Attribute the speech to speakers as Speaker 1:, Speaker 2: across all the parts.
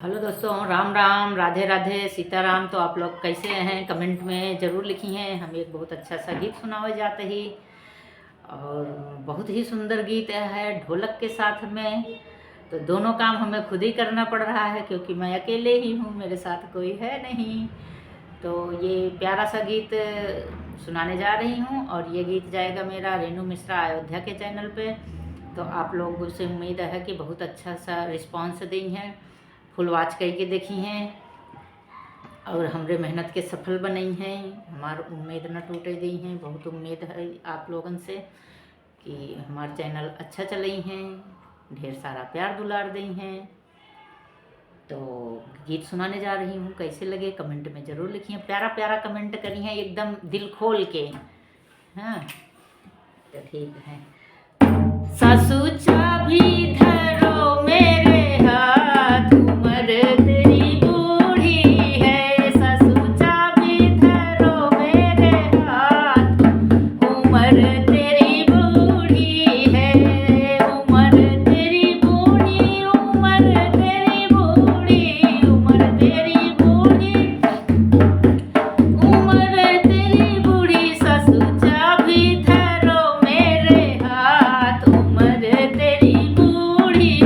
Speaker 1: Hello दोस्तों, राम राम, राधे राधे, सीताराम। तो आप लोग कैसे हैं? कमेंट में ज़रूर लिखी हैं। हम एक बहुत अच्छा सा गीत सुनाए जाते ही, और बहुत ही सुंदर गीत है ढोलक के साथ में। तो दोनों काम हमें खुद ही करना पड़ रहा है क्योंकि मैं अकेले ही हूँ, मेरे साथ कोई है नहीं। तो ये प्यारा सा गीत सुनाने जा रही हूँ, और ये गीत जाएगा मेरा रेनू मिश्रा अयोध्या के चैनल पे। तो आप लोगों से उम्मीद है कि बहुत अच्छा सा रिस्पांस दी हैं, फुल वॉच करके देखी हैं, और हमरे मेहनत के सफल बनई हैं। हमार उम्मीद न टूटे दी हैं। बहुत उम्मीद है आप लोगन से कि हमार चैनल अच्छा चलई हैं, ढेर सारा प्यार दुलार दी हैं। तो गीत सुनाने जा रही हूँ, कैसे लगे कमेंट में ज़रूर लिखिए। प्यारा प्यारा कमेंट करी हैं, एकदम दिल खोल के। हाँ, तो ठीक है। सासू चाभी धरो मेरे हाथ, उमर तेरी बूढ़ी है। सासू चाभी धरो मेरे हाथ, उमर तेरी बूढ़ी है। उमर तेरी बूढ़ी, उमर तेरी बूढ़ी, उमर तेरी बूढ़ी, उमर तेरी बूढ़ी। सासू चाभी धरो मेरे हाथ, उमर तेरी बूढ़ी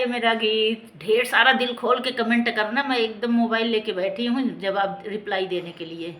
Speaker 1: है मेरा गीत। ढेर सारा दिल खोल के कमेंट करना, मैं एकदम मोबाइल लेके बैठी हूँ जवाब रिप्लाई देने के लिए।